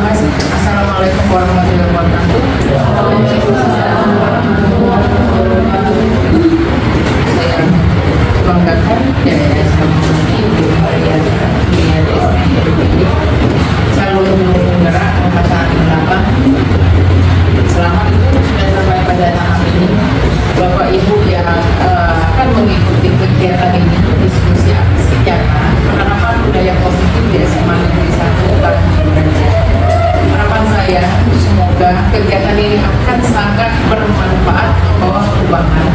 kasih. Assalamualaikum warahmatullahi wabarakatuh. Saya banggakan Yayasan Samsudi calon penggerak angkatan 8. Selamat itu sudah sampai pada tahap ini. Bapak Ibu yang akan mengikuti kegiatan ini, diskusi secara penerapan budaya positif di SMA Negeri 1 Tanjung Raja. Harapan saya semoga kegiatan ini akan sangat bermanfaat membawa perubahan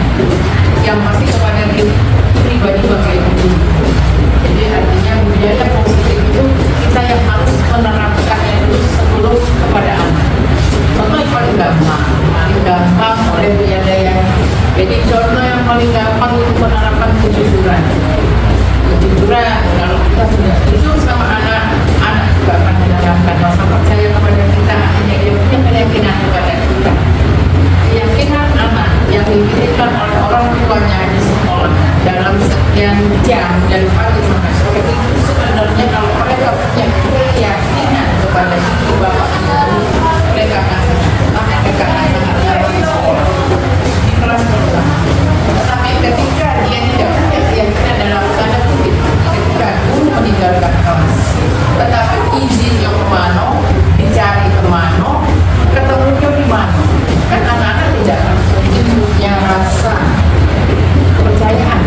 yang pasti kepada diri pribadi bagi ibu. Jadi artinya budaya positif itu kita yang harus menerapkannya dulu sebelum kepada anak. Contoh yang paling gampang oleh Bu Yanda ya. Jadi contoh yang paling gampang itu penerapan kejujuran. Kejujuran kalau kita sudah jujur sama anak juga akan menerapkan rasa percaya kepada kita, artinya dia punya keyakinan kepada kita. Keyakinan anak yang diberikan oleh orang tuanya di sekolah dalam sekian jam dari pagi sampai sore itu sebenarnya kalau mereka punya keyakinan kepada ibu bapak ibu, mereka akan sangat nyaman di sekolah, di kelas pertama. Tetapi ketika dia tidak punya keyakinan dalam tanda kutip, ketika guru meninggalkan kelas, tetapi izinnya kemana, dicari kemana, ketemunya di mana, kan anak-anak tidak langsung punya rasa kepercayaan.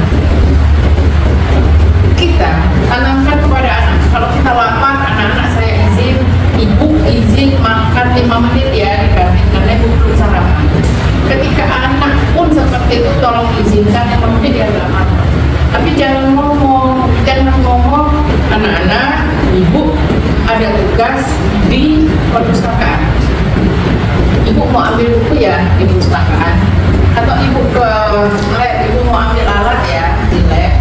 Kita tanamkan kepada anak, kalau kita lapar, anak-anak saya izin, ibu izin makan 5 menit ya di kantin karena ibu belum sarapan. Ketika anak pun seperti itu, tolong izinkan yang penting dia lapar. Tapi jangan ngomong anak-anak, ibu ada tugas di perpustakaan. Ibu mau ambil buku ya di perpustakaan, atau ibu ke lab, ibu mau ambil alat ya di lab.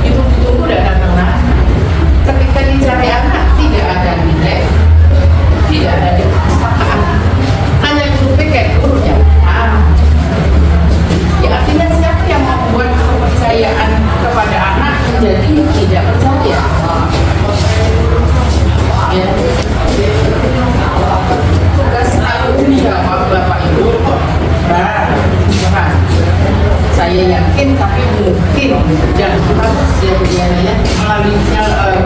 Ibu tunggu udah datang. Ketika dicari anak tidak ada di lab, tidak ada di perpustakaan, hanya guru kayak gurunya. Ya artinya siapa yang membuat kepercayaan kepada anak menjadi tidak percaya? Ya. Tugas tanggung jawab Bapak Ibu berat. Saya yakin tapi mungkin dan harus ya melalui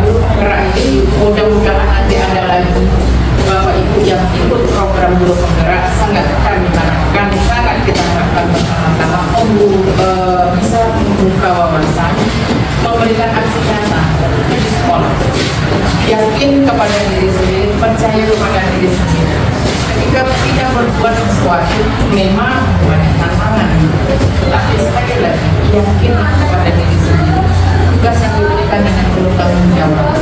guru penggerak ini mudah-mudahan nanti ada lagi Bapak Ibu yang ikut program guru penggerak. Sangat kami harapkan, sangat kita harapkan bersama-sama bisa membuka wawasan, memberikan aksi nyata di sekolah, yakin kepada diri sendiri, percaya kepada diri sendiri. Ketika kita berbuat sesuatu memang banyak tantangan, tapi sekali lagi yakin kepada diri sendiri. Tugas yang diberikan dengan penuh tanggung jawab.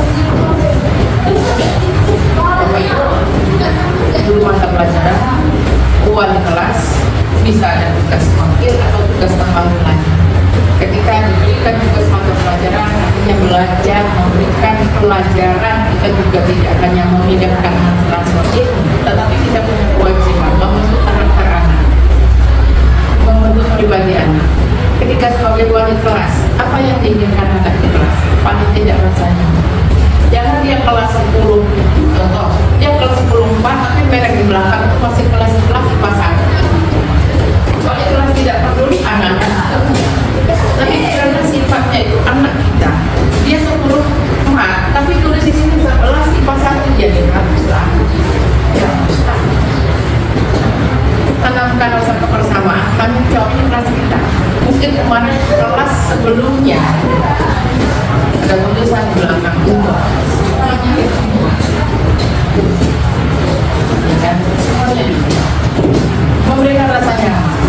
Bapak Ibu, guru mata pelajaran, wali kelas bisa ada tugas wakil atau tugas tambahan lagi. Ketika diberikan tugas mata pelajaran, artinya belajar, memberikan pelajaran, kita juga tidak hanya memindahkan transfer ilmu, tetapi kita punya kewajiban membentuk karakter anak, membentuk pribadi anak. Ketika sebagai wali kelas, apa yang diinginkan anak di kelas? Paling tidak rasanya. Jangan dia kelas 10, contoh, dia kelas 10 4, tapi merek di belakang itu masih kelas IPA 1. Soalnya kelas tidak peduli anak-anak. Tapi karena sifatnya itu anak kita, dia 10 4, tapi tulis di sini 11 IPA 1, jadi haruslah. Ya, haruslah. Tanamkan rasa kebersamaan, tanggung jawab ini kelas kita. Mungkin kemarin kelas sebelumnya ada tulisan di belakang itu semuanya itu ya kan, semuanya itu memberikan rasa nyaman.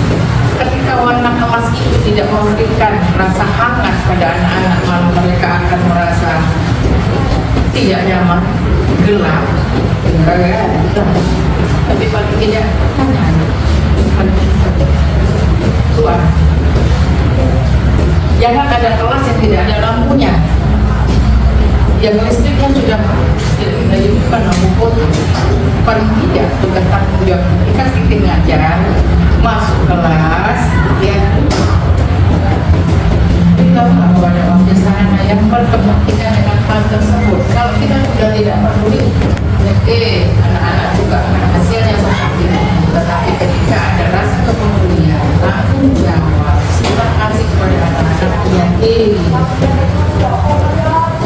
Ketika warna kelas itu tidak memberikan rasa hangat pada anak-anak, malah mereka akan merasa tidak nyaman, gelap, tapi paling tidak tanya Tuhan, jangan ada kelas yang tidak ada lampunya, yang listriknya sudah bukan lampu foto. Paling tidak tugas tanggung jawab kita bikin ngajar, masuk kelas, ya kita nggak ada waktu sana yang berkepentingan dengan hal tersebut. Kalau kita sudah tidak peduli, oke, anak-anak juga hasilnya seperti itu. Tetapi ketika ada rasa kepedulian, tanggung jawab, sifat kasih kepada anak-anak yang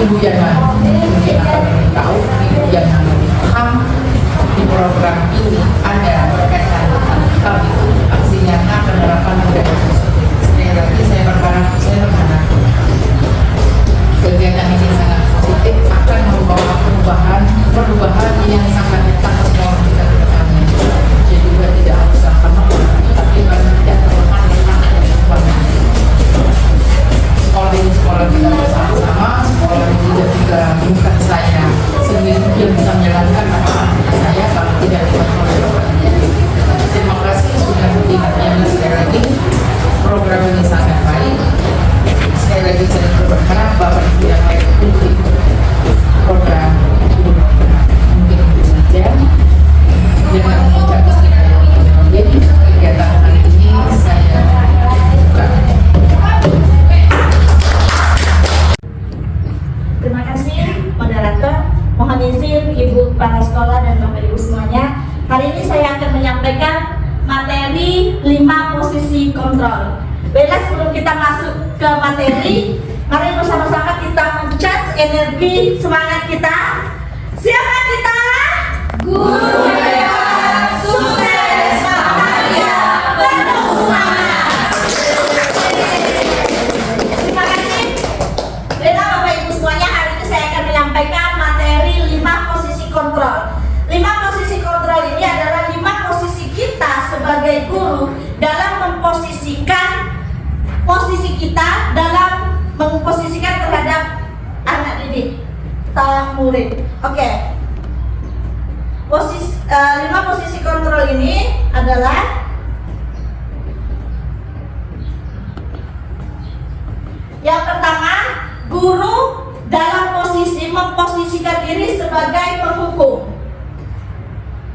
ibu yang mungkin akan tahu, ibu yang lebih paham di program ini ada berkaitan dengan hal itu, aksi nyata penerapan budaya positif. Sekali lagi saya berharap kegiatan ini sangat positif, akan membawa perubahan yang sangat nyata ke sekolah kita ke depannya. Jadi juga tidak harus sama, tapi banyak tidak kelemahan dari sekolah ini, sekolah kita bersama-sama. Sekolah ini juga bukan saya sendiri yang bisa menjalankan, saya kalau tidak dibantu oleh terima kasih sudah diingatnya. Sekali lagi program ini sangat baik. Sekali lagi saya berharap Bapak Ibu yang lain ikuti program mungkin itu saja. Dengan mengucap jadi kegiatan hari ini saya buka. Terima kasih moderator. Mohon izin Ibu Kepala Sekolah dan Bapak Ibu semuanya. Hari ini saya akan menyampaikan materi 5 posisi kontrol. Baiklah, sebelum kita masuk ke materi, mari bersama-sama kita mencharge energi semangat kita. Siapa kita? Guru hebat, sukses, bahagia, penuh semangat. Terima kasih. Baiklah Bapak Ibu semuanya, hari ini saya akan menyampaikan materi 5 posisi kontrol. 5 posisi kontrol ini adalah 5 posisi kita sebagai guru dalam memposisikan posisi kita dalam memposisikan terhadap anak didik atau murid. Oke. 5 posisi kontrol ini adalah yang pertama, guru dalam posisi memposisikan diri sebagai penghukum.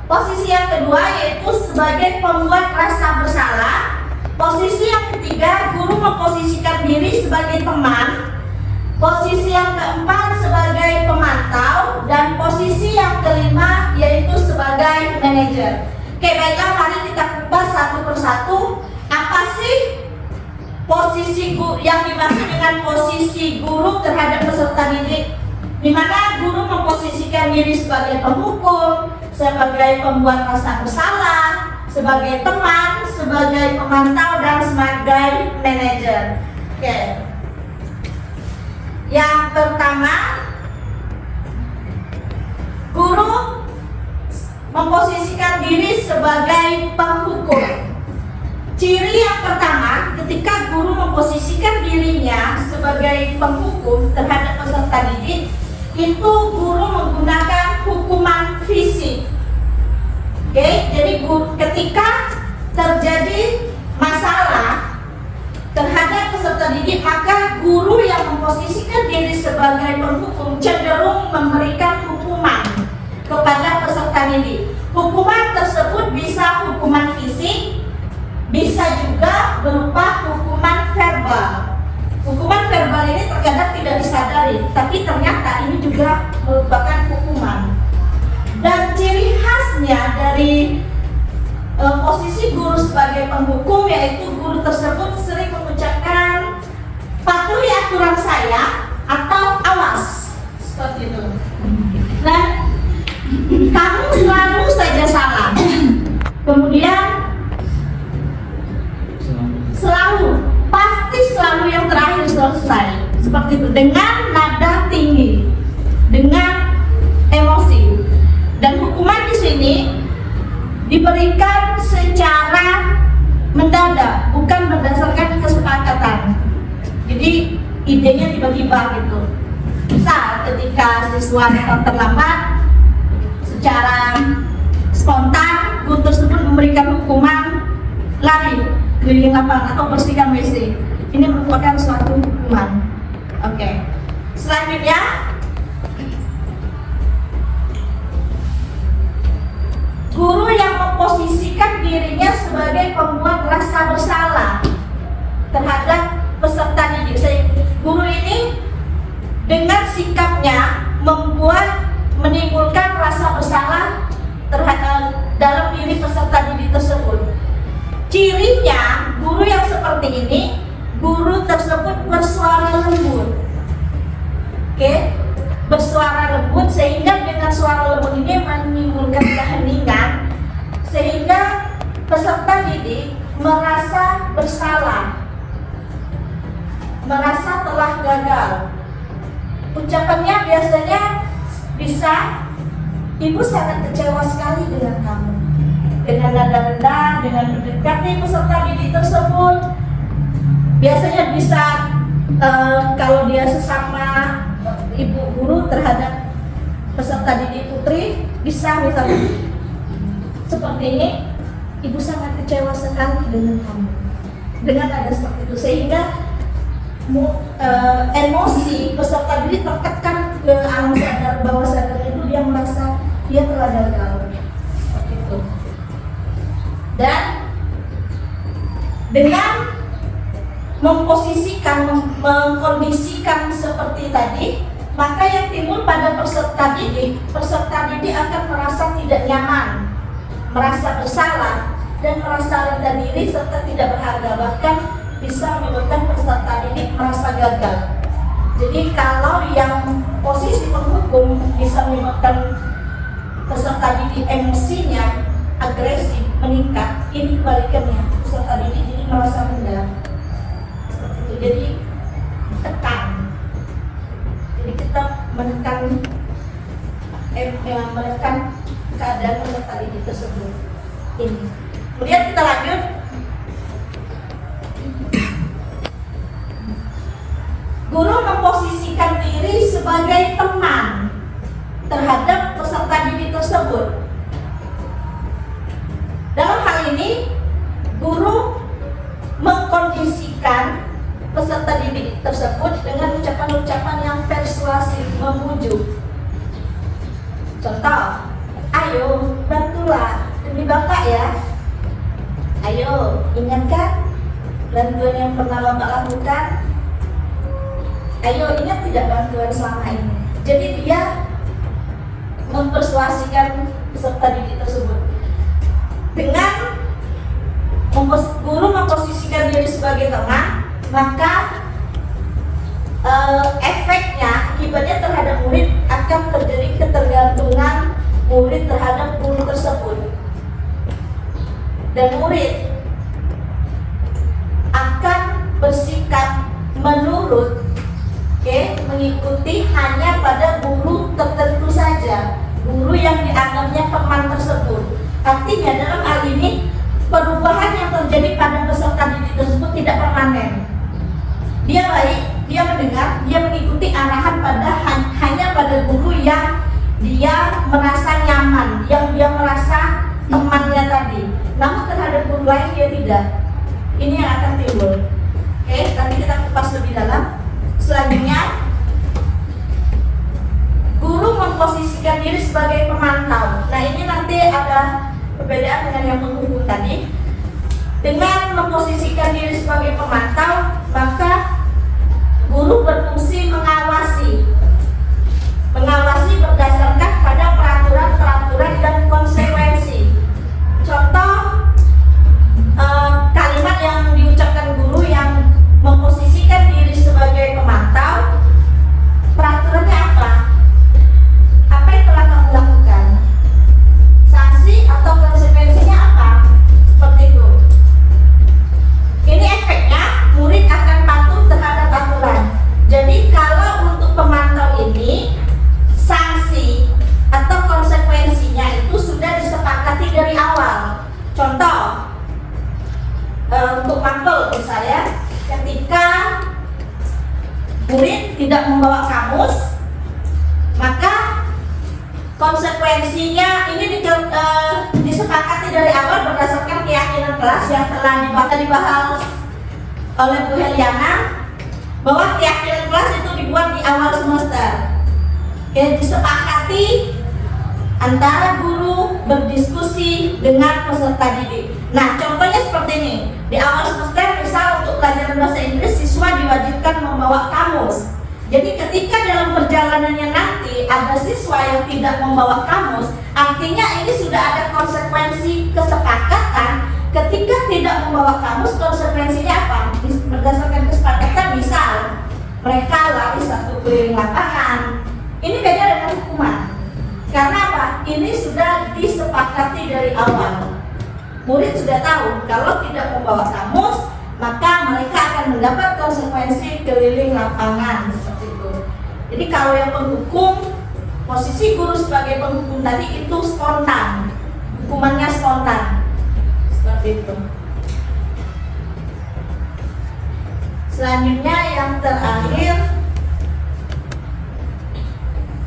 Posisi yang kedua yaitu sebagai pembuat rasa bersalah. Posisi yang ketiga, guru memposisikan diri sebagai teman. Posisi yang keempat sebagai pemantau, dan posisi yang kelima yaitu sebagai manajer. Oke, baiklah, mari kita kupas satu persatu. Apa sih posisi yang dimaksud dengan posisi guru terhadap peserta didik? Di mana guru memposisikan diri sebagai penghukum, sebagai pembuat rasa bersalah, sebagai teman, sebagai pemantau, dan sebagai manajer. Oke. Yang pertama, guru memposisikan diri sebagai penghukum. Ciri yang pertama, ketika guru memposisikan dirinya sebagai penghukum terhadap peserta didik, itu guru menggunakan hukuman fisik. Oke, jadi ketika terjadi masalah terhadap peserta didik, maka guru yang memposisikan diri sebagai penghukum cenderung memberikan hukuman kepada peserta didik. Hukuman tersebut bisa hukuman fisik, bisa juga berupa hukuman verbal. Hukuman verbal ini terkadang tidak disadari, tapi ternyata ini juga merupakan hukuman. Dan ciri khasnya dari posisi guru sebagai penghukum yaitu guru tersebut sering mengucapkan patuhi aturan saya atau awas, seperti itu. Dan kamu selalu saja salah. Kemudian pasti selalu yang terakhir selesai, seperti itu, dengan nada tinggi, dengan emosi. Dan hukuman di sini diberikan secara mendadak, bukan berdasarkan kesepakatan. Jadi idenya tiba-tiba gitu. Misal ketika siswa datang terlambat, secara spontan guru tersebut memberikan hukuman lari keliling lapangan atau bersihkan WC. Ini merupakan suatu hukuman. Oke. Selanjutnya, guru yang memposisikan dirinya sebagai pembuat rasa bersalah terhadap peserta didik. Guru ini dengan sikapnya menimbulkan rasa bersalah terhadap dalam diri peserta didik tersebut. Cirinya, guru yang seperti ini, guru tersebut bersuara lembut. Oke, bersuara lembut, sehingga dengan suara lembut ini menimbulkan keheningan, sehingga peserta didik merasa bersalah, merasa telah gagal. Ucapannya biasanya bisa, ibu sangat kecewa sekali dengan kamu. Dengan nada rendah, dengan mendekati peserta didik tersebut. Biasanya bisa kalau dia sesama ibu guru terhadap peserta didik putri, bisa misalnya seperti ini, ibu sangat kecewa sekali dengan kamu. Dengan nada seperti itu, sehingga emosi peserta didik tertekan ke alam sadar, bawah sadar itu, dia merasa dia telah gagal. Seperti itu. Dan dengan mengkondisikan seperti tadi, maka yang timbul pada peserta didik akan merasa tidak nyaman, merasa bersalah, dan merasa rendah diri serta tidak berharga, bahkan bisa menyebabkan peserta didik merasa gagal. Jadi kalau yang posisi penghukum bisa menyebabkan peserta didik emosinya agresif, meningkat, ini kebalikannya, peserta didik jadi merasa rendah. Seperti itu. Jadi tekan. Jadi kita menekan keadaan peserta didik tersebut. Ini. Kemudian kita lanjut. Guru memposisikan diri sebagai teman terhadap peserta didik tersebut. Dalam hal ini, guru mengkondisikan peserta didik tersebut dengan ucapan-ucapan yang persuasif, memujuk. Contoh, ayo bantulah demi Bapak ya. Ayo, ingatkan bantuan yang pernah Bapak lakukan. Ayo, ingat tidak bantuan selama ini. Jadi dia mempersuasikan peserta didik tersebut. Dengan guru memposisikan diri sebagai teman, maka efeknya, akibatnya terhadap murid akan terjadi ketergantungan murid terhadap guru tersebut, dan murid akan bersikap menurut, mengikuti hanya pada guru tertentu saja, guru yang dianggapnya teman tersebut. Artinya dalam hal ini perubahan yang terjadi pada peserta didik tersebut tidak permanen. Dia baik, dia mendengar, dia mengikuti arahan hanya pada guru yang dia merasa nyaman, yang dia merasa temannya tadi. Namun terhadap guru lain dia tidak. Ini yang akan timbul. Nanti kita kupas lebih dalam. Selanjutnya, guru memposisikan diri sebagai pemantau. Nah, ini nanti ada perbedaan dengan yang menghukum tadi. Dengan memposisikan diri sebagai pemantau, maka guru berfungsi mengawasi berdasarkan pada peraturan-peraturan dan konsekuensi. Contoh kalimat yang diucapkan guru yang memposisikan diri sebagai pemantau, peraturannya apa? Apa yang telah kamu lakukan? Sanksi atau konsekuensinya apa? Seperti itu. Ini efeknya murid akan patuh terhadap aturan. Jadi kalau untuk pemantau ini, sanksi atau konsekuensinya itu sudah disepakati dari awal. Contoh, untuk mapel misalnya, ketika murid tidak membawa kamus, maka konsekuensinya ini disepakati dari awal berdasarkan keyakinan kelas yang telah dibahas oleh Bu Heliana, bahwa keyakinan kelas itu dibuat di awal semester. Disepakati antara guru berdiskusi dengan peserta didik. Nah, contohnya seperti ini. Di awal semester, misal untuk pelajaran bahasa Inggris, siswa diwajibkan membawa kamus. Jadi ketika dalam perjalanannya nanti ada siswa yang tidak membawa kamus, artinya ini sudah ada konsekuensi kesepakatan. Ketika tidak membawa kamus, konsekuensinya apa? Berdasarkan kesepakatan, misal mereka lari 1 keliling lapangan, ini beda dengan hukuman. Karena apa? Ini sudah disepakati dari awal. Murid sudah tahu kalau tidak membawa kamus, maka mereka akan mendapat konsekuensi keliling lapangan, seperti itu. Jadi kalau yang penghukum, posisi guru sebagai penghukum tadi itu spontan, hukumannya spontan, seperti itu. Selanjutnya yang terakhir,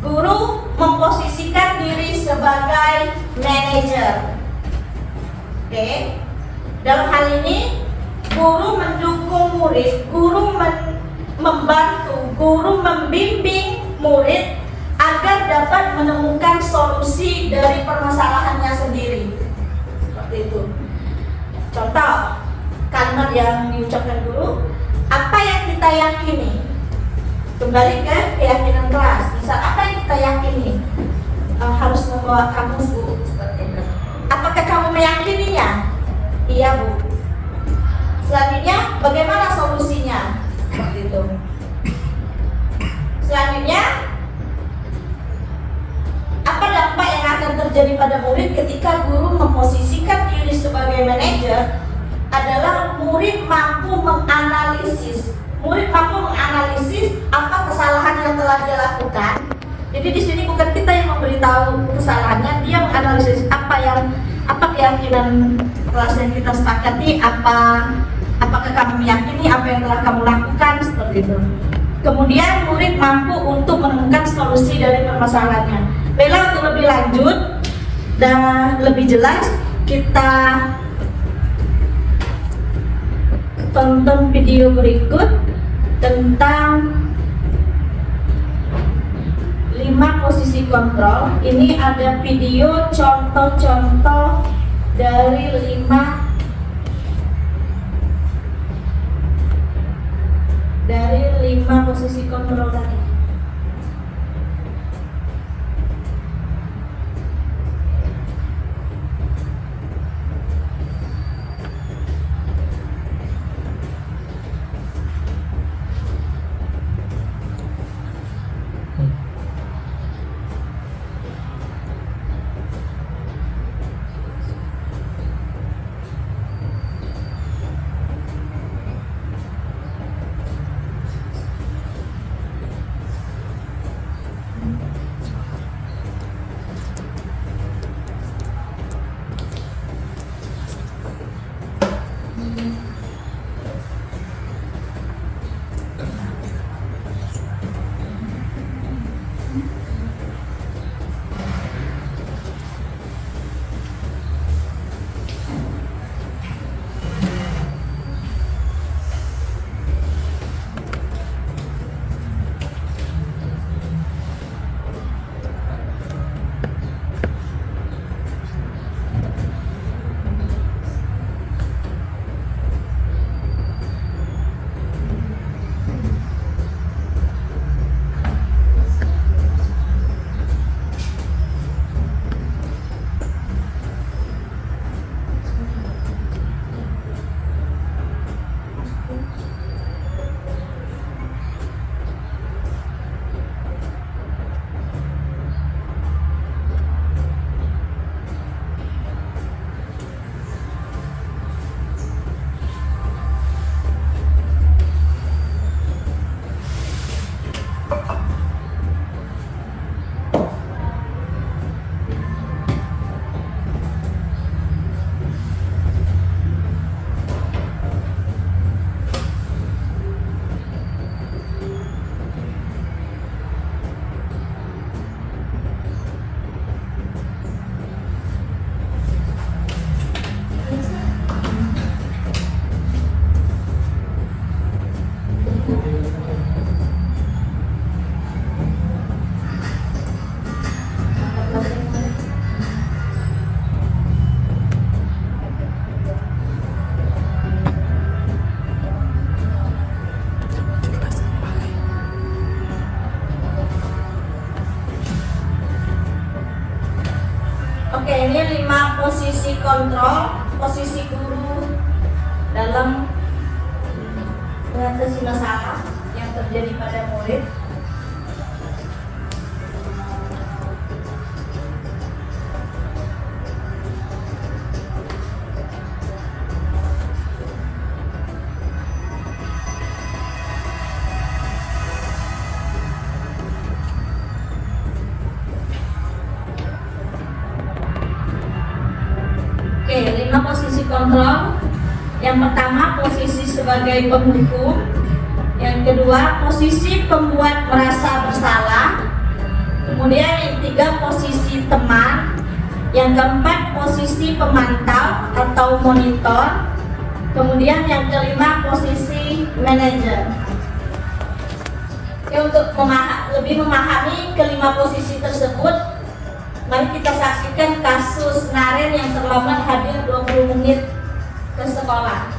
guru memposisikan diri sebagai manajer. Oke, dalam hal ini guru mendukung murid, guru membantu, guru membimbing murid agar dapat menemukan solusi dari permasalahannya sendiri. Seperti itu. Contoh kalimat yang diucapkan guru, apa yang kita yakini? Kembali ke keyakinan kelas. Misal apa yang kita yakini? Harus membawa kamus, Bu. Seperti itu. Apakah kamu meyakininya? Iya, Bu. Selanjutnya, bagaimana solusinya? Seperti itu. Selanjutnya, apa dampak yang akan terjadi pada murid ketika guru memposisikan diri sebagai manajer? Adalah murid mampu menganalisis. Murid mampu menganalisis apa kesalahan yang telah dia lakukan. Jadi di sini bukan kita yang memberitahu kesalahannya, dia menganalisis apa keyakinan kelas yang kita sepakati, apakah kamu meyakini apa yang telah kamu lakukan, seperti itu. Kemudian murid mampu untuk menemukan solusi dari permasalahannya. Baiklah, untuk lebih lanjut dan lebih jelas, kita tonton video berikut tentang 5 posisi kontrol. Ini ada video contoh-contoh dari 5 posisi kontrol tadi. kontrol posisi guru dalam mengatasi masalah yang terjadi pada murid. Oke, 5 posisi kontrol. Yang pertama, posisi sebagai penghukum. Yang kedua, posisi pembuat merasa bersalah. Kemudian yang ketiga, posisi teman. Yang keempat, posisi pemantau atau monitor. Kemudian yang kelima, posisi manajer. Oke, untuk lebih memahami kelima posisi tersebut, mari kita saksikan kasus Naren yang terlambat hadir 20 menit ke sekolah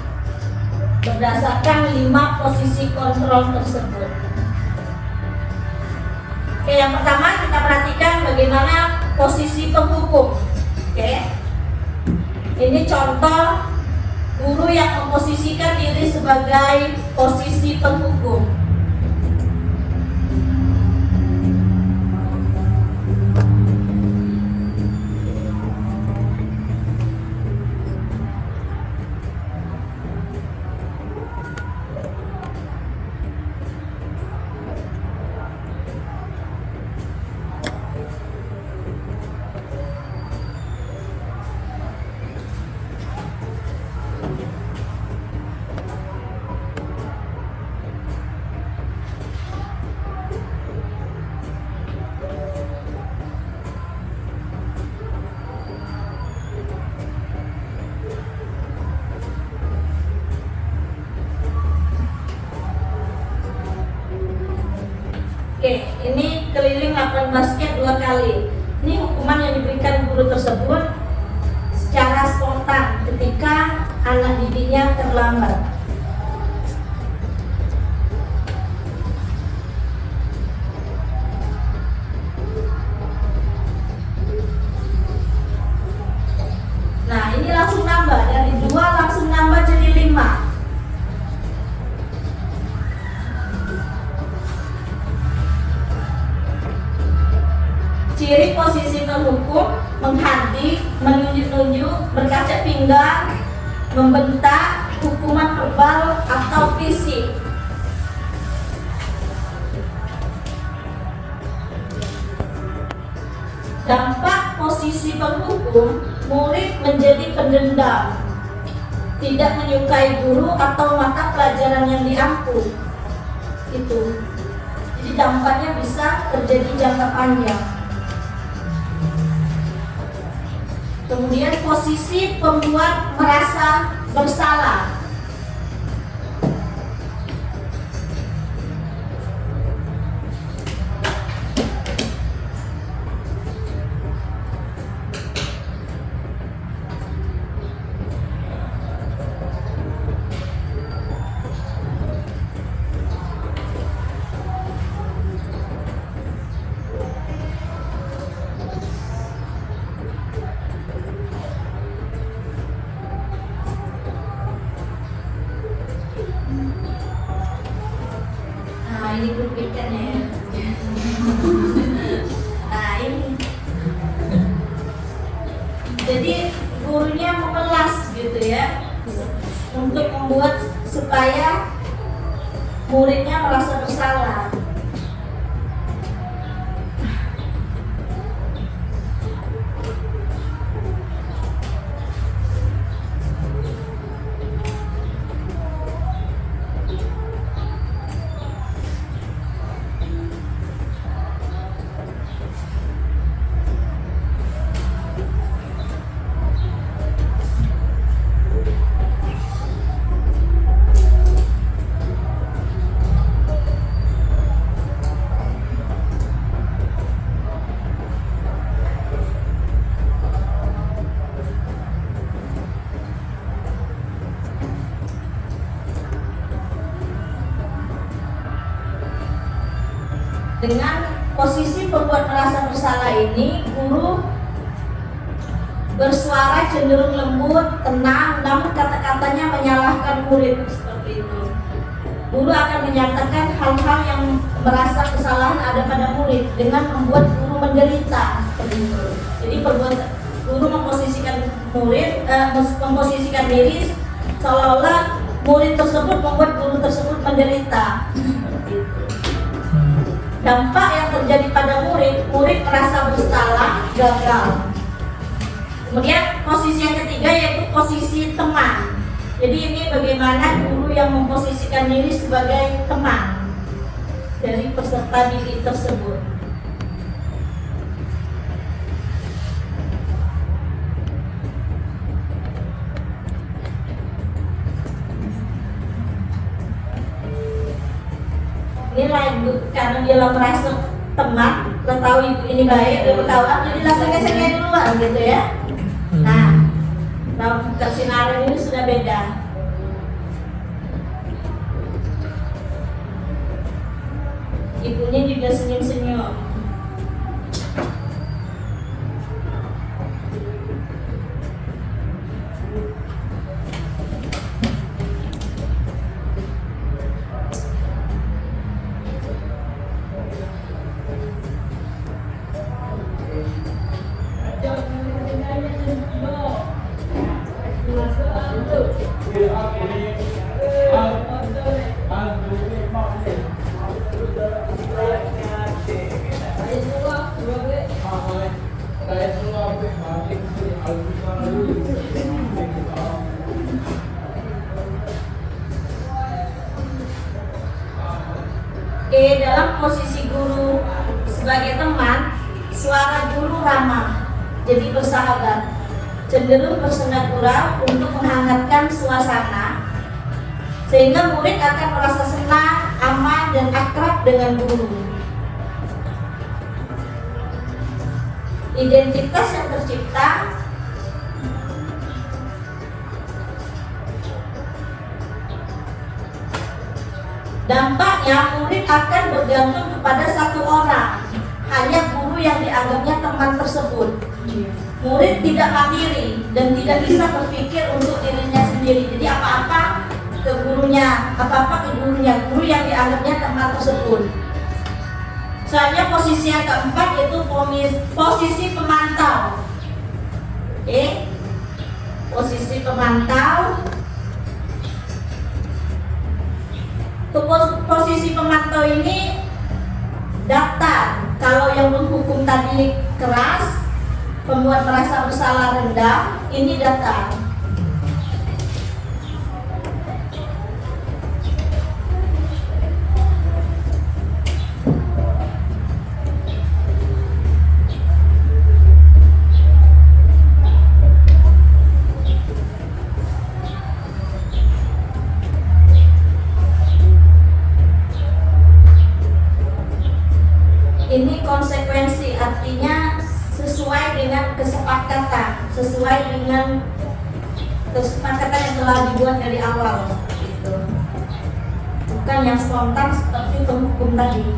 berdasarkan 5 posisi kontrol tersebut. Oke, yang pertama kita perhatikan bagaimana posisi penghukum. Oke, ini contoh guru yang memposisikan diri sebagai posisi penghukum. Oke, ini keliling lapangan basket 2 kali. Ini hukuman yang diberikan guru tersebut secara spontan ketika anak didiknya terlambat. Nah, ini langsung nambah, dari 2 langsung nambah jadi 5. Ciri posisi penghukum: menghadik, menunjuk-nunjuk, berkaca pinggang, membentak, hukuman verbal atau fisik. Dampak posisi penghukum: murid menjadi pendendam, tidak menyukai guru atau mata pelajaran yang diampun. Itu. Jadi dampaknya bisa terjadi jangka panjang. Kemudian posisi pembuat merasa bersalah. Nah, ini grupikannya ya. Nah, ini. Jadi gurunya memelas gitu ya, untuk membuat supaya muridnya merasa bersalah. Dengan posisi pembuat merasa bersalah ini, guru bersuara cenderung lembut, tenang, namun kata-katanya menyalahkan murid seperti itu. Guru akan menyatakan hal-hal yang merasa kesalahan ada pada murid dengan membuat guru menderita seperti itu. Jadi guru memposisikan memposisikan diri seolah-olah murid tersebut membuat guru tersebut menderita. Seperti itu. Dampak yang terjadi pada murid merasa bersalah, gagal. Kemudian posisi yang ketiga yaitu posisi teman. Jadi ini bagaimana guru yang memposisikan diri sebagai teman dari peserta didik tersebut. Ini lain karena dia merasa teman, udah tahu ibu ini baik, udah berkawan, jadi langsung gesek duluan gitu ya. Nah, kesinaran ini sudah beda. Ibunya juga senyum-senyum. Oke, dalam posisi guru sebagai teman, suara guru ramah, jadi bersahabat, cenderung bersenang gurau untuk menghangatkan suasana, sehingga murid akan merasa senang, aman, dan akrab dengan guru. Identitas yang tercipta dampaknya murid akan bergantung kepada satu orang, hanya guru yang dianggapnya teman tersebut. Murid tidak mandiri dan tidak bisa berpikir untuk dirinya sendiri. Jadi apa-apa ke gurunya, apa-apa ke gurunya, guru yang dianggapnya teman tersebut. Soalnya posisi yang keempat yaitu posisi pemantau. Oke, posisi pemantau. Posisi pemantau ini datar. Kalau yang menghukum tadi keras, pembuat merasa bersalah rendah, ini datar. Ini konsekuensi, artinya sesuai dengan kesepakatan, sesuai dengan kesepakatan yang telah dibuat dari awal, gitu. Bukan yang spontan seperti penghukum tadi.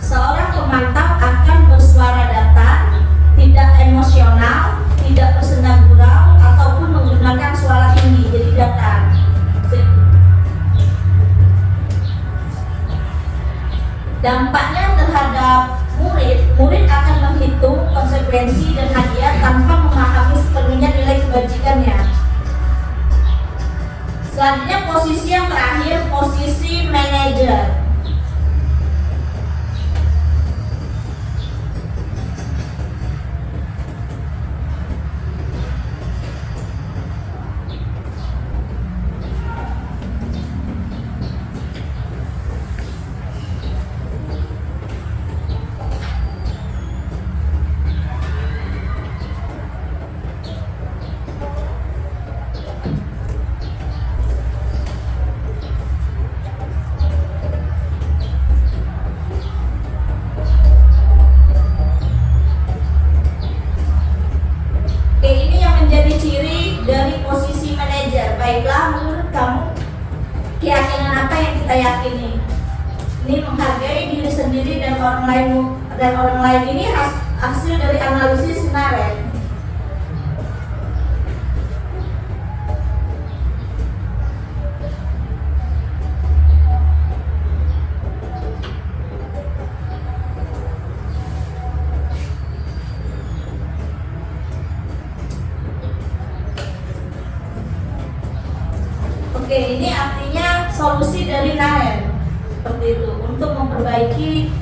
Seorang pemantau akan bersuara datar, tidak emosional, tidak bersenang gurau ataupun menggunakan suara tinggi, jadi datar. Dampaknya terhadap murid akan menghitung konsekuensi dan hadiah tanpa memahami sepenuhnya nilai kebajikannya. Selanjutnya posisi yang terakhir, posisi manajer. apa yang kita yakini. Ini menghargai diri sendiri dan orang lain ini hasil dari analisis Naren. Oke, ini artinya solusi dari Naren seperti itu untuk memperbaiki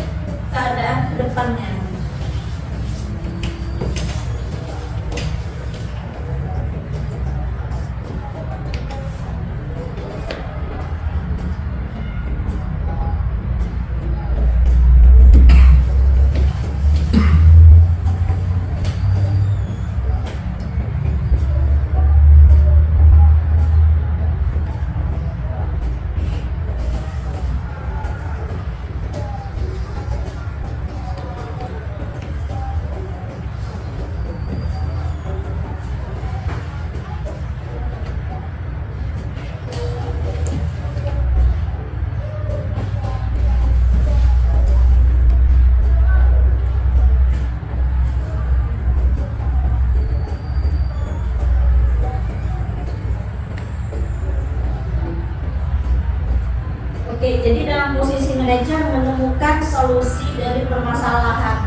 keadaan ke depannya. Oke, jadi dalam posisi manajer menemukan solusi dari permasalahan.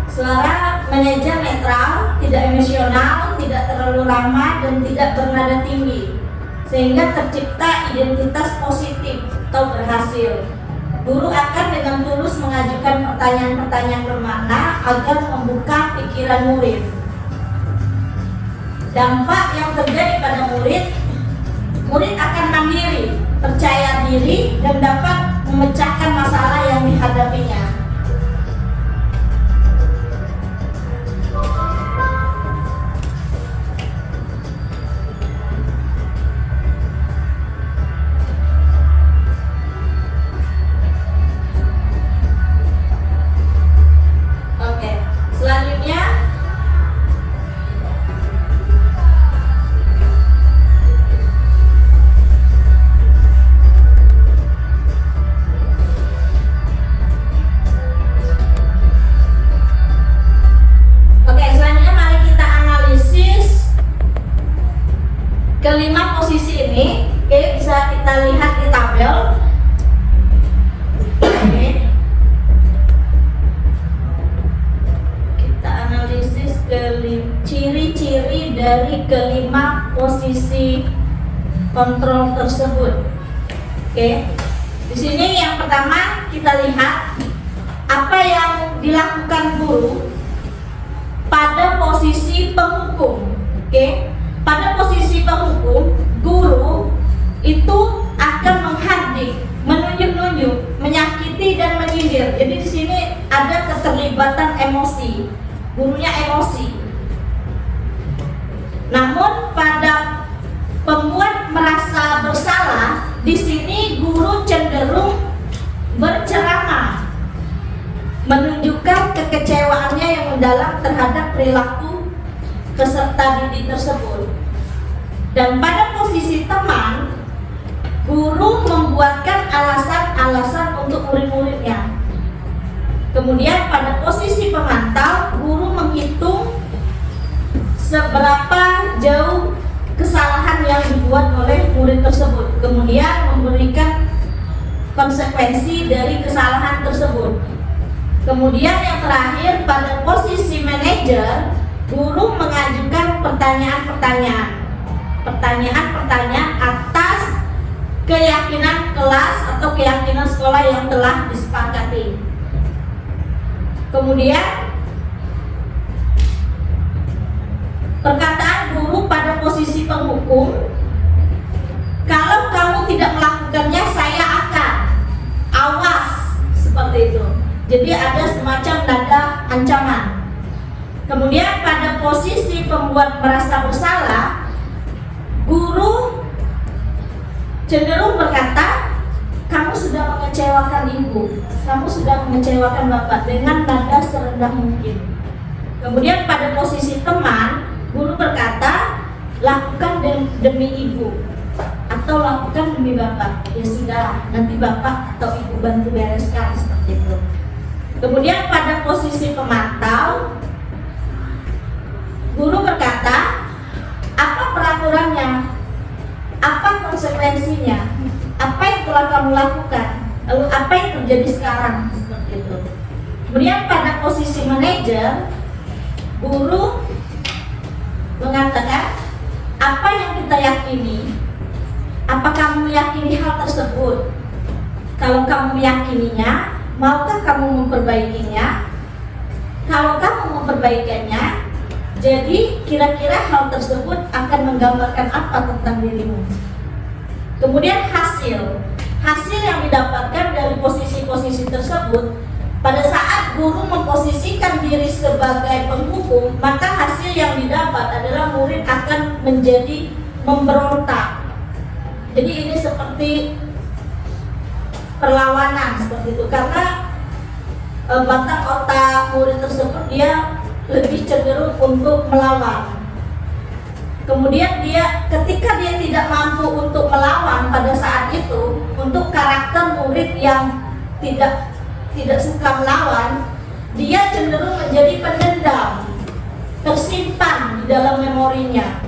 Suara manajer netral, tidak emosional, tidak terlalu ramah, dan tidak bernada tinggi, sehingga tercipta identitas positif atau berhasil. Guru akan dengan tulus mengajukan pertanyaan-pertanyaan bermakna agar membuka pikiran murid. Dampak yang terjadi pada murid akan mandiri, percaya diri, dan dapat memecahkan masalah yang dihadapinya. Oke, selanjutnya mari kita analisis kelima posisi ini. Oke, bisa kita lihat di tabel. Oke. Kita analisis ciri-ciri dari kelima posisi kontrol tersebut. Oke. Di sini yang pertama kita lihat apa yang dilakukan guru pada posisi penghukum. Oke, pada posisi penghukum, guru itu akan menghardik, menunjuk-nunjuk, menyakiti dan menyindir. Jadi di sini ada keterlibatan emosi, gurunya emosi. Namun pada pembuat merasa bersalah, di sini guru cenderung berceramah, menunjukkan kekecewaannya yang mendalam terhadap perilaku peserta didik tersebut. Dan pada posisi teman, guru membuatkan alasan-alasan untuk murid-muridnya. Kemudian pada posisi pemantau, guru menghitung seberapa jauh kesalahan yang dibuat oleh murid tersebut, kemudian memberikan konsekuensi dari kesalahan tersebut. Kemudian yang terakhir, pada posisi manajer, guru mengajukan pertanyaan-pertanyaan atas keyakinan kelas atau keyakinan sekolah yang telah disepakati. Kemudian perkataan guru pada posisi penghukum, kalau kamu tidak melakukannya saya akan, awas, seperti itu. Jadi ada semacam nada ancaman. Kemudian pada posisi pembuat merasa bersalah, guru cenderung berkata, kamu sudah mengecewakan ibu, kamu sudah mengecewakan bapak, dengan nada serendah mungkin. Kemudian pada posisi teman, guru berkata, lakukan demi ibu, atau atau lakukan demi Bapak. Ya sudah, nanti Bapak atau Ibu bantu bereskan seperti itu. Kemudian pada posisi pemantau, guru berkata, apa peraturannya? Apa konsekuensinya? Apa yang telah kamu lakukan? Lalu apa yang terjadi sekarang? Seperti itu. Kemudian pada posisi manajer, guru mengatakan, apa yang kita yakini? Apa kamu meyakini hal tersebut? Kalau kamu meyakininya, maukah kamu memperbaikinya? Kalau kamu memperbaikinya, jadi kira-kira hal tersebut akan menggambarkan apa tentang dirimu? Kemudian hasil yang didapatkan dari posisi-posisi tersebut, pada saat guru memposisikan diri sebagai penghukum, maka hasil yang didapat adalah murid akan menjadi memberontak. Jadi ini seperti perlawanan seperti itu, karena batang otak murid tersebut dia lebih cenderung untuk melawan. Kemudian ketika dia tidak mampu untuk melawan pada saat itu, untuk karakter murid yang tidak suka melawan, dia cenderung menjadi pendendam, tersimpan di dalam memorinya.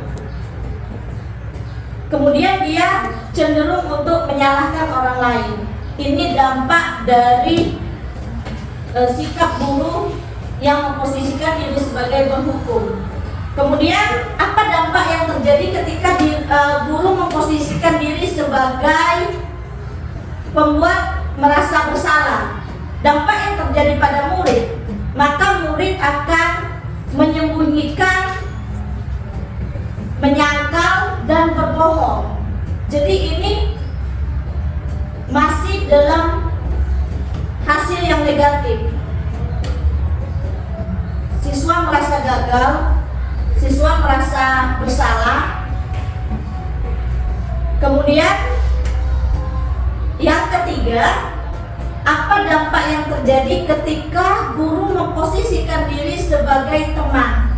Kemudian dia cenderung untuk menyalahkan orang lain. Ini dampak dari sikap guru yang memposisikan diri sebagai penghukum. Kemudian apa dampak yang terjadi ketika guru memposisikan diri sebagai pembuat merasa bersalah? Dampak yang terjadi pada murid, maka murid akan menyembunyikan, menyangkal, dan berbohong. Jadi ini masih dalam hasil yang negatif. Siswa merasa gagal, siswa merasa bersalah. Kemudian yang ketiga, apa dampak yang terjadi ketika guru memposisikan diri sebagai teman?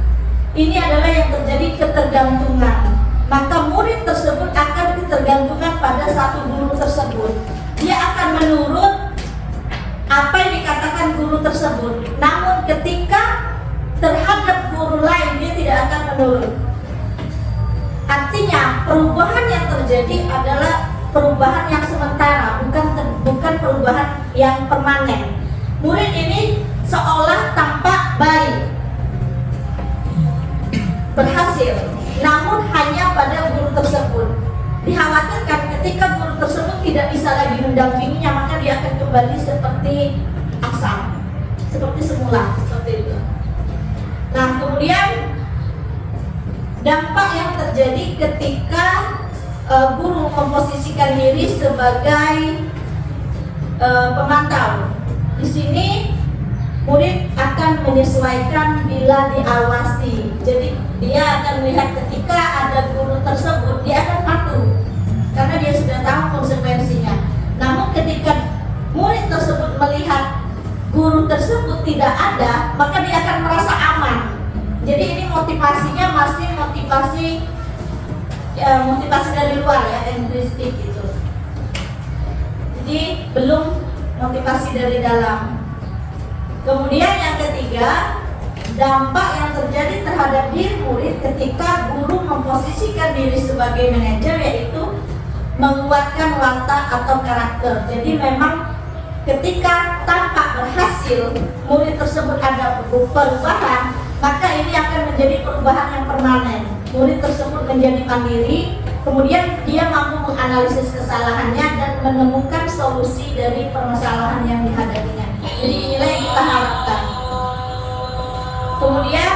Ini adalah yang terjadi ketergantungan. Maka murid tersebut akan ketergantungan pada satu guru tersebut. Dia akan menurut apa yang dikatakan guru tersebut. Namun ketika terhadap guru lain dia tidak akan menurut. Artinya perubahan yang terjadi adalah perubahan yang sementara, bukan perubahan yang permanen. Murid ini seolah tampak baik, berhasil, namun hanya pada guru tersebut. Dikhawatirkan ketika guru tersebut tidak bisa lagi mendampinginya, maka dia akan kembali seperti asal, seperti semula, seperti itu. Nah, kemudian dampak yang terjadi ketika guru memposisikan diri sebagai pemantau. Di sini murid akan menyesuaikan bila diawasi. Jadi dia akan melihat ketika ada guru tersebut, dia akan patuh karena dia sudah tahu konsekuensinya. Namun ketika murid tersebut melihat guru tersebut tidak ada, maka dia akan merasa aman. Jadi ini motivasinya masih motivasi dari luar ya, empiristik gitu. Jadi belum motivasi dari dalam. Kemudian yang ketiga, dampak yang terjadi terhadap diri murid ketika guru memposisikan diri sebagai manajer, yaitu menguatkan watak atau karakter. Jadi memang ketika tampak berhasil murid tersebut ada perubahan, maka ini akan menjadi perubahan yang permanen. Murid tersebut menjadi mandiri, kemudian dia mampu menganalisis kesalahannya dan menemukan solusi dari permasalahan yang dihadapinya. Jadi inilah yang kita harapkan. Kemudian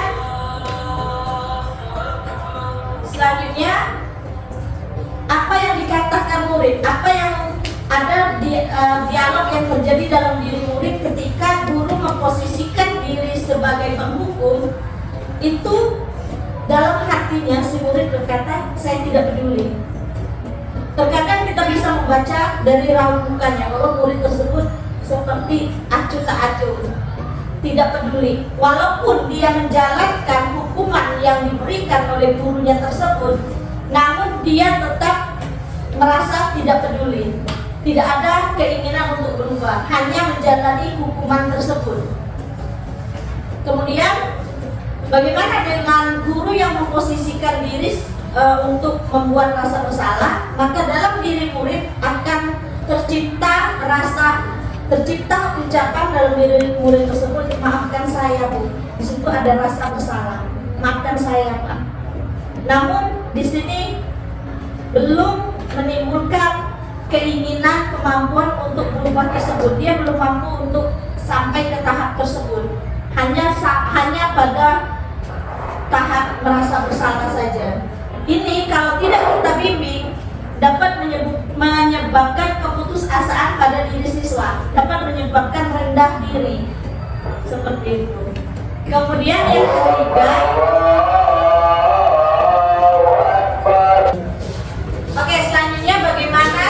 selanjutnya, apa yang dikatakan murid, apa yang ada di dialog yang terjadi dalam diri murid ketika guru memposisikan diri sebagai penghukum, itu dalam hatinya si murid berkata, saya tidak peduli. Terkadang kita bisa membaca dari raut mukanya bahwa murid tersebut seperti acuh tak acuh, tidak peduli. Walaupun dia menjalankan hukuman yang diberikan oleh gurunya tersebut, namun dia tetap merasa tidak peduli, tidak ada keinginan untuk berubah, hanya menjalani hukuman tersebut. Kemudian bagaimana dengan guru yang memposisikan diri untuk membuat rasa bersalah? Maka dalam diri murid akan tercipta ucapan dalam diri murid tersebut, maafkan saya Bu. Di situ ada rasa bersalah, maafkan saya Pak. Namun di sini belum menimbulkan keinginan, kemampuan untuk berubah tersebut. Dia belum mampu untuk sampai ke tahap tersebut. Hanya pada tahap merasa bersalah saja. Ini kalau tidak kita bimbing dapat menyebabkan keputusasaan pada diri siswa, dapat menyebabkan rendah diri seperti itu. Kemudian yang ketiga, oke, selanjutnya bagaimana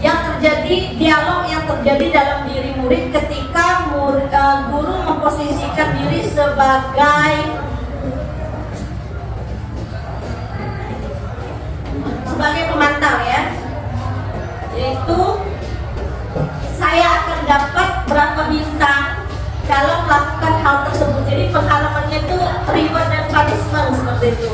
yang terjadi, dialog yang terjadi dalam diri murid ketika guru memposisikan diri sebagai pemantau ya, yaitu saya akan dapat berapa bintang kalau melakukan hal tersebut. Jadi pengalamannya itu reward dan punishment seperti itu.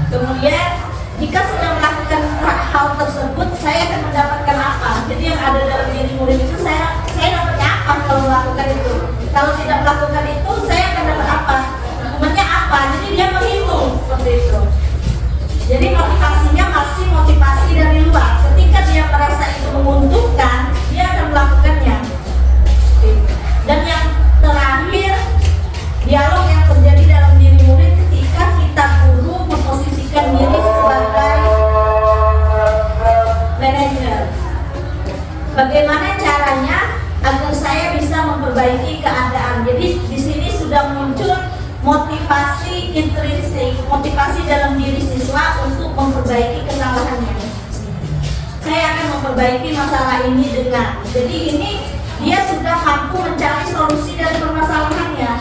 Kemudian jika sudah melakukan hal tersebut, saya akan mendapatkan apa? Jadi yang ada dalam diri murid itu, saya dapatnya apa kalau melakukan itu? Kalau tidak melakukan itu, saya akan dapat apa? Hukumannya apa? Jadi dia menghitung seperti itu. Jadi motivasinya masih motivasi dari luar. Ketika dia merasa itu menguntungkan, dia akan melakukannya. Dan yang terakhir, dialog yang terjadi dalam diri murid ketika kita guru memposisikan diri sebagai manajer. Bagaimana caranya agar saya bisa memperbaiki keadaan? Jadi di sini sudah muncul motivasi intrinsik, motivasi dalam diri siswa untuk memperbaiki kesalahannya. Saya akan memperbaiki masalah ini dengan, jadi ini dia sudah mampu mencari solusi dari permasalahannya,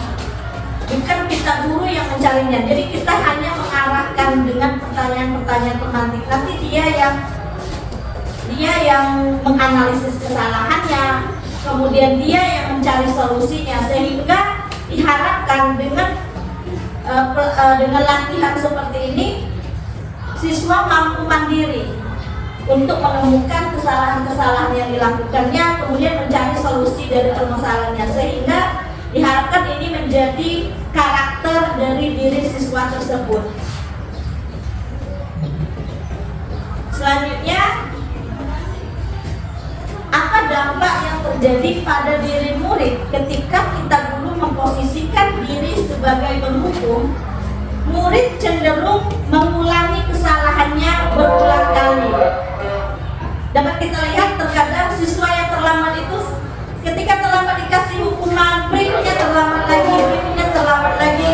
bukan kita guru yang mencarinya. Jadi kita hanya mengarahkan dengan pertanyaan-pertanyaan pemantik. Nanti dia yang menganalisis kesalahannya, kemudian dia yang mencari solusinya, sehingga diharapkan dengan latihan seperti ini siswa mampu mandiri untuk menemukan kesalahan-kesalahan yang dilakukannya, kemudian mencari solusi dari permasalahannya, sehingga diharapkan ini menjadi karakter dari diri siswa tersebut. Selanjutnya, apa dampak yang terjadi pada diri murid ketika kita dulu memposisikan diri sebagai penghukum? Murid cenderung mengulangi kesalahannya berulang kali. Dapat kita lihat terkadang siswa yang terlambat itu ketika terlambat dikasih hukuman, berikutnya terlambat lagi,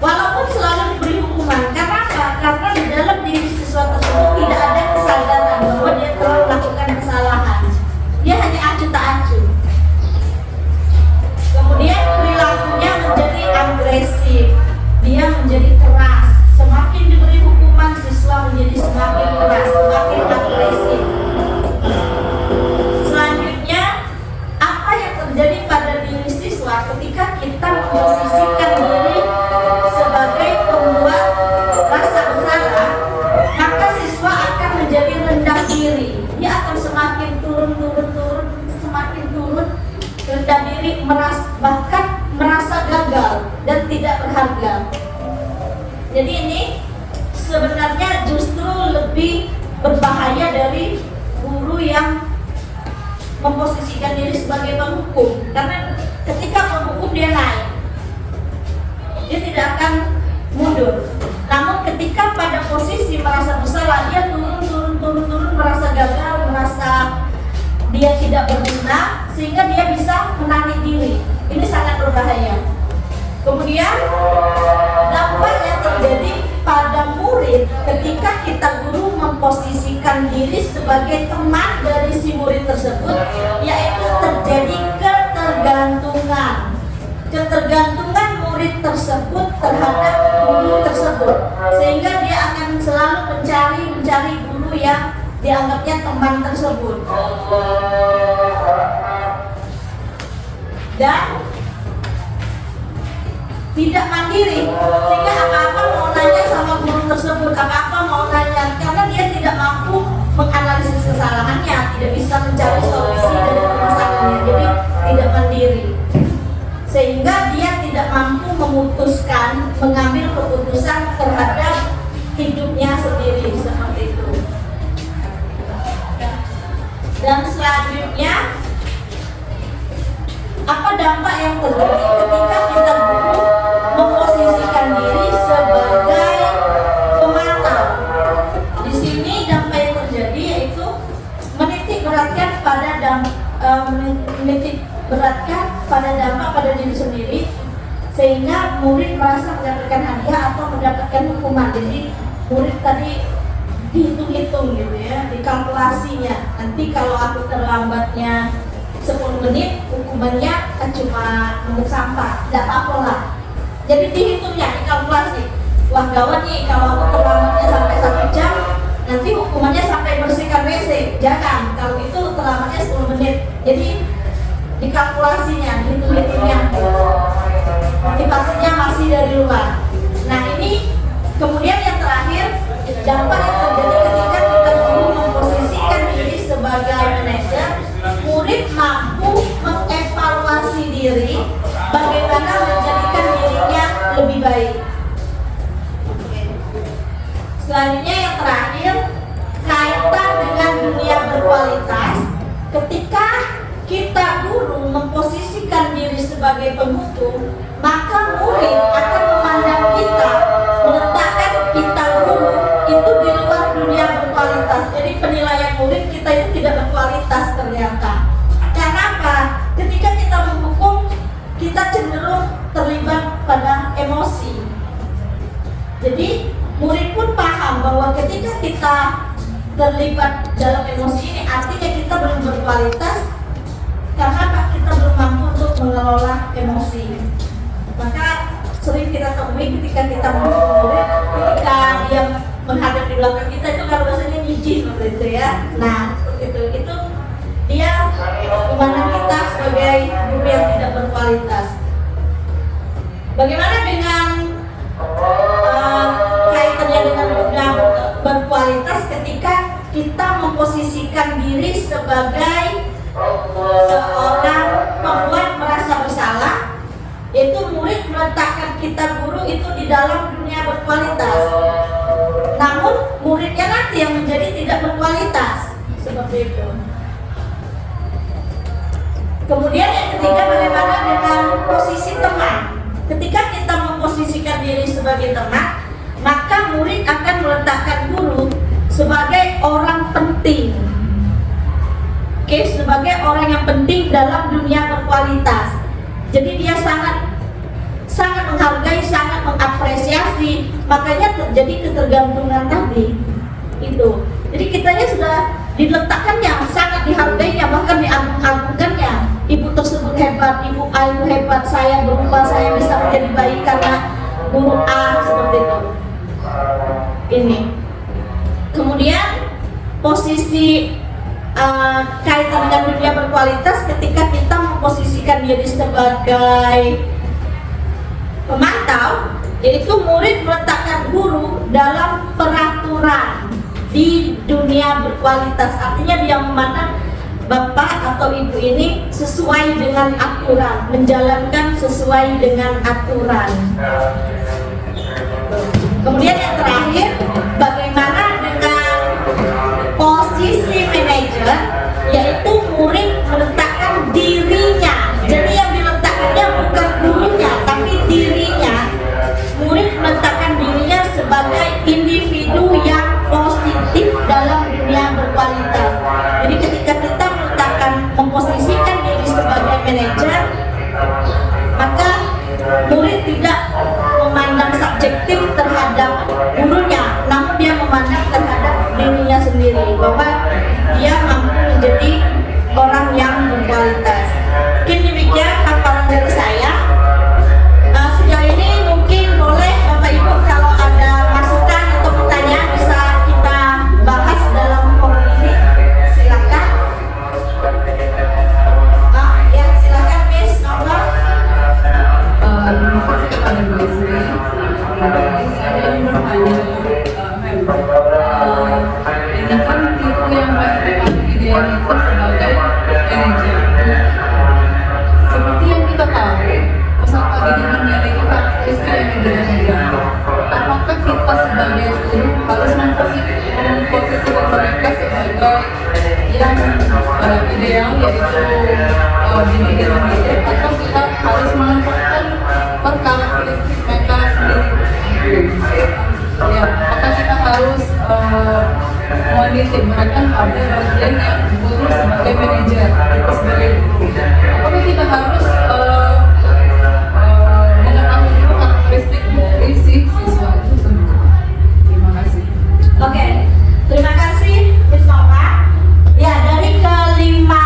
walaupun selalu diberi hukuman. Karena apa? Karena di dalam diri siswa tersebut tidak ada kesadaran bahwa dia telah melakukan kesalahan. Dia hanya acuh tak acuh. Kemudian perilakunya menjadi agresif, dia menjadi keras. Semakin diberi hukuman, siswa menjadi semakin keras, semakin agresif. Selanjutnya, apa yang terjadi pada diri siswa ketika kita memposisikan diri sebagai pembuat rasa bersalah? Maka siswa akan menjadi rendah diri. Dia akan semakin turun, semakin turun, rendah diri, bahkan merasa gagal dan tidak berharga. Jadi ini sebenarnya justru lebih berbahaya dari guru yang memposisikan diri sebagai penghukum, karena ketika penghukum dia naik, dia tidak akan mundur. Namun ketika pada posisi merasa bersalah, dia turun, merasa gagal, merasa dia tidak berguna, sehingga dia bisa menarik diri. Ini sangat berbahaya. Kemudian dampak yang terjadi pada murid ketika kita guru memposisikan diri sebagai teman dari si murid tersebut, yaitu terjadi ketergantungan murid tersebut terhadap guru tersebut, sehingga dia akan selalu mencari guru yang dia dianggapnya teman tersebut. Dan tidak mandiri, sehingga apa-apa mau nanya sama guru tersebut, apa-apa mau nanya, karena dia tidak mampu menganalisis kesalahannya, tidak bisa mencari solusi dari permasalahannya, jadi tidak mandiri, sehingga dia tidak mampu memutuskan, mengambil keputusan terhadap hidupnya sendiri, seperti itu. Dan selanjutnya, apa dampak yang terjadi ketika kita guru memposisikan diri sebagai pemantau? Di sini dampak yang terjadi yaitu menitik beratkan pada dampak pada diri sendiri, sehingga murid merasa mendapatkan hadiah atau mendapatkan hukuman. Jadi murid tadi dihitung-hitung gitu ya, dikalkulasinya. Nanti kalau aku terlambatnya 10 menit, hukumannya cuma nunggu sampah, tidak apa-apa lah. Jadi dihitungnya, dikalkulasi. Wah gawat nih, kalau aku terlambatnya sampai 1 jam, nanti hukumannya sampai bersihkan WC. Jangan, kalau itu terlambatnya 10 menit. Jadi dikalkulasinya, dihitung-hitungnya. Motivasinya masih dari luar. Nah ini kemudian yang terakhir, dampak yang terjadi ketika kita guru memposisikan diri sebagai manajer, murid mampu mengevaluasi diri bagaimana menjadikan dirinya lebih baik. Selanjutnya yang terakhir, kaitan dengan dunia berkualitas. Ketika kita guru memposisikan diri sebagai penghukum, maka murid akan memandang kita, meletakkan kita guru itu di luar dunia berkualitas. Jadi penilaian murid kita itu tidak berkualitas ternyata. Karena apa? Ketika kita menghukum, kita cenderung terlibat pada emosi. Jadi murid pun paham bahwa ketika kita terlibat dalam emosi ini, artinya kita belum berkualitas. Karena apa? Kita belum mampu untuk mengelola emosi. Maka sering kita temui ketika kita menghukum murid, ketika dia menghadap di belakang kita itu kalau bahasanya nyiji seperti itu ya. Nah, itu dia memandang kita sebagai guru yang tidak berkualitas. Bagaimana dengan kaitannya dengan dunia berkualitas ketika kita memposisikan diri sebagai seorang pembuat merasa bersalah, yaitu murid meletakkan kita guru itu di dalam dunia berkualitas, namun muridnya nanti yang menjadi tidak berkualitas, seperti itu. Kemudian yang ketiga, bagaimana dengan posisi teman? Ketika kita memposisikan diri sebagai teman, maka murid akan meletakkan guru sebagai orang penting. Sebagai orang yang penting dalam dunia berkualitas. Jadi dia sangat menghargai, sangat mengapresiasi, makanya terjadi ketergantungan tadi itu. Jadi kitanya sudah diletakkannya, sangat dihargainya, bahkan diagung-agungkannya. Ibu tersebut hebat, ibu A itu hebat, saya berubah, saya bisa menjadi baik karena guru A, seperti itu. Ini. Kemudian posisi kaitan dengan dunia berkualitas ketika kita memposisikan diri sebagai pemantau, yaitu murid meletakkan guru dalam peraturan di dunia berkualitas. Artinya dia memandang bapak atau ibu ini sesuai dengan aturan, menjalankan sesuai dengan aturan. Kemudian yang terakhir, bagaimana dengan posisi manajer, yaitu murid meletakkan dirinya. Jadi yang diletakkannya bukan gurunya, tapi dirinya. Murid meletakkan dirinya sebagai individu yang positif dalam dunia berkualitas. Jadi ketika kita memposisikan diri sebagai manajer, maka murid tidak memandang subjektif terhadap gurunya, namun dia memandang terhadap dirinya sendiri, bahwa dia mampu menjadi orang yang berkualitas. Mungkin demikian paparan dari saya. Sejauh ini mungkin boleh Bapak Ibu kalau ada masukan atau pertanyaan bisa kita bahas dalam forum ini. karakteristik mereka sendiri. Ya, maka kita harus menitik mereka pada bagian yang guru sebagai manajer, kita sebagai guru. Apakah kita harus mengetahui dulu karakteristik dari si siswa itu sendiri. Terima kasih. Oke, terima kasih Miss Nova. Ya, dari kelima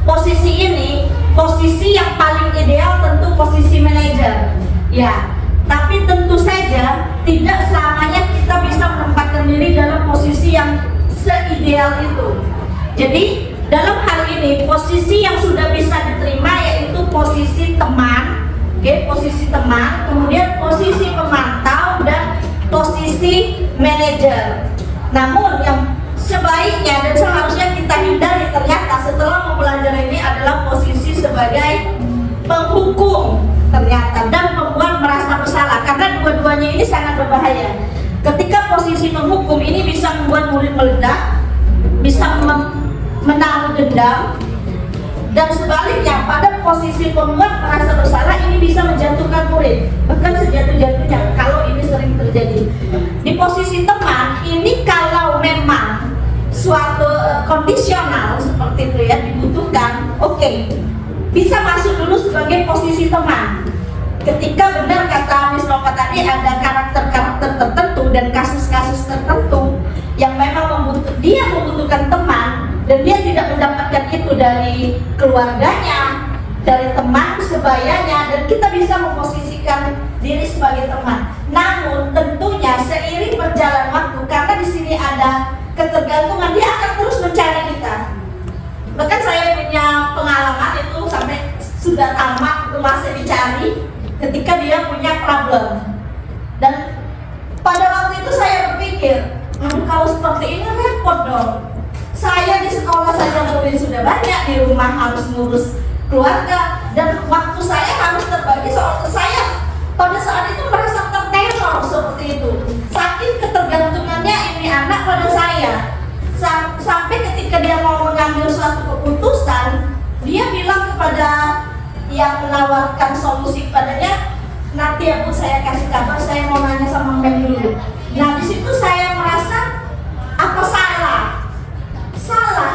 posisi ini, posisi yang paling ideal tentu posisi manajer. Ya, tapi tentu saja tidak selamanya kita bisa menempatkan diri dalam posisi yang seideal itu. Jadi dalam hal ini posisi yang sudah bisa diterima yaitu posisi teman, oke, posisi teman, kemudian posisi pemantau dan posisi manajer. Namun yang sebaiknya dan seharusnya kita hindari ternyata setelah mempelajari ini adalah posisi sebagai penghukum ternyata dan membuat merasa bersalah, karena dua-duanya ini sangat berbahaya. Ketika posisi penghukum ini bisa membuat murid meledak, bisa menaruh dendam, dan sebaliknya pada posisi pembuat merasa bersalah ini bisa menjatuhkan murid, bahkan sejatuh-jatuhnya kalau ini sering terjadi. Di posisi teman ini kalau memang suatu kondisional seperti itu ya dibutuhkan, oke, bisa masuk dulu sebagai posisi teman. Ketika benar kata Miss Nova tadi ada karakter-karakter tertentu dan kasus-kasus tertentu yang memang dia membutuhkan teman dan dia tidak mendapatkan itu dari keluarganya, dari teman sebayanya, dan kita bisa memposisikan diri sebagai teman. Namun tentunya seiring berjalan waktu, karena di sini ada ketergantungan, dia akan terus mencari kita. Bahkan saya punya pengalaman itu sampai sudah tamat itu masih dicari ketika dia punya problem. Dan pada waktu itu saya berpikir, kalau seperti ini repot dong. Saya di sekolah saja murid sudah banyak, di rumah harus ngurus keluarga, dan waktu saya harus terbagi. Soal saya pada saat itu merasa terteror seperti itu. Saking ketergantungannya ini anak pada saya. Sampai ketika dia mau mengambil suatu keputusan, dia bilang kepada yang menawarkan solusi padanya, nanti ya Bu saya kasih kabar, saya mau nanya sama Mem dulu. Nah di situ saya merasa apa salah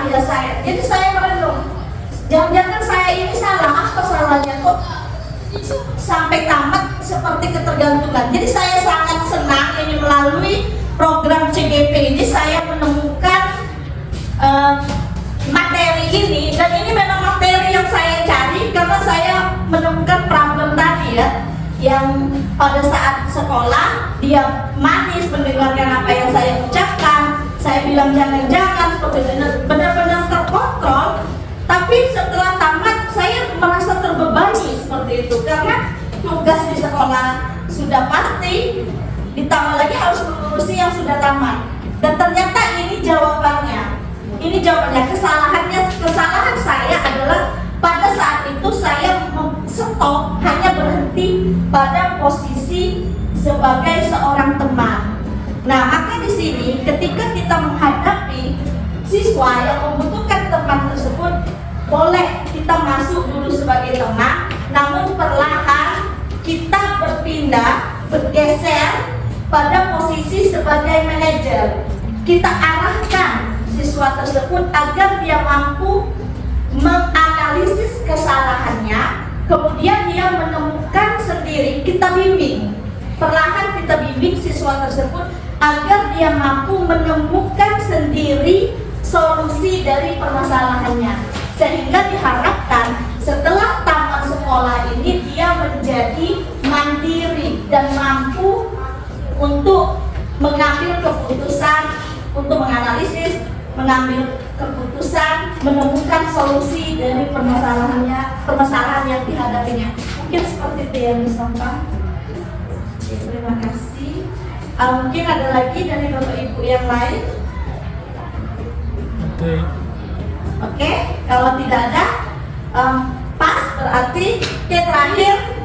ya saya. Jadi saya merenung, jangan-jangan saya ini salah, apa salahnya kok sampai tamat seperti ketergantungan. Jadi saya sangat senang ini melalui program CGP ini saya menemukan materi ini, dan ini memang materi yang saya cari karena saya menemukan problem tadi ya, yang pada saat sekolah dia manis mendengarkan apa yang saya ucapkan, saya bilang jangan seperti itu, benar-benar terkontrol. Tapi setelah tamat saya merasa terbebani seperti itu karena tugas di sekolah sudah pasti, ditambah lagi harus mengurusi yang sudah tamat. Dan ternyata ini jawabannya. Kesalahan saya adalah pada saat itu saya stop, hanya berhenti pada posisi sebagai seorang teman. Nah, maka di sini ketika kita menghadapi siswa yang membutuhkan teman tersebut, boleh kita masuk dulu sebagai teman, namun perlahan kita bergeser pada posisi sebagai manajer. Kita arahkan siswa tersebut agar dia mampu menganalisis kesalahannya, kemudian dia menemukan sendiri, kita bimbing. Perlahan kita bimbing siswa tersebut agar dia mampu menemukan sendiri solusi dari permasalahannya, sehingga diharapkan setelah tamat sekolah ini dia menjadi mandiri dan mampu untuk mengambil keputusan, untuk menganalisis, mengambil keputusan, menemukan solusi dari permasalahan yang dihadapinya. Mungkin seperti itu ya Miss Nova. Terima kasih. Mungkin ada lagi dari Bapak Ibu yang lain? Oke, kalau tidak ada, pas berarti terakhir.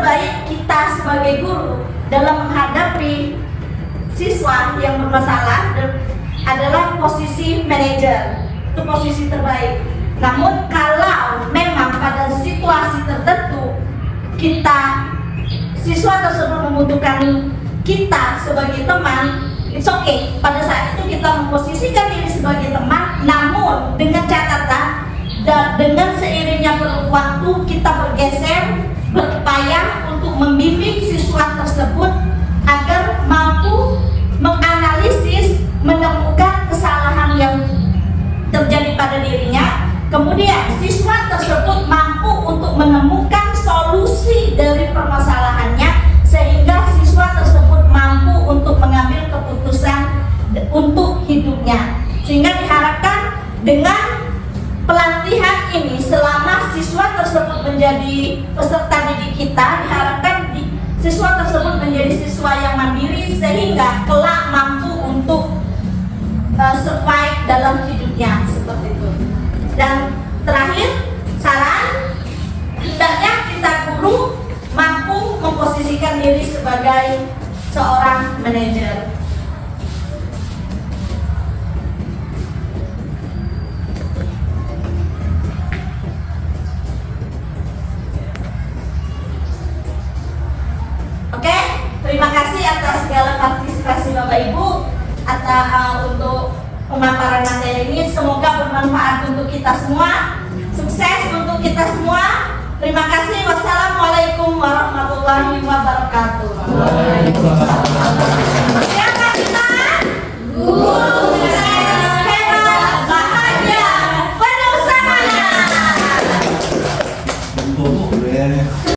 terbaik kita sebagai guru dalam menghadapi siswa yang bermasalah adalah posisi manajer. Itu posisi terbaik. Namun kalau memang pada situasi tertentu siswa tersebut membutuhkan kita sebagai teman, it's okay. Pada saat itu kita memposisikan diri sebagai teman, namun dengan catatan dan dengan seiringnya waktu kita bergeser, berupaya untuk membimbing siswa tersebut agar mampu menganalisis, menemukan kesalahan yang terjadi pada dirinya. Kemudian siswa tersebut mampu untuk menemukan solusi dari permasalahannya, sehingga siswa tersebut mampu untuk mengambil keputusan untuk hidupnya. Sehingga diharapkan dengan pelatihan ini, selama siswa tersebut menjadi peserta didik kita, diharapkan siswa tersebut menjadi siswa yang mandiri, sehingga kelak mampu untuk survive dalam hidupnya, seperti itu. Dan terakhir, saran, hendaknya kita guru mampu memposisikan diri sebagai seorang manajer. Oke, terima kasih atas segala partisipasi Bapak Ibu untuk pemaparan materi ini. Semoga bermanfaat untuk kita semua, sukses untuk kita semua. Terima kasih. Wassalamualaikum warahmatullahi wabarakatuh.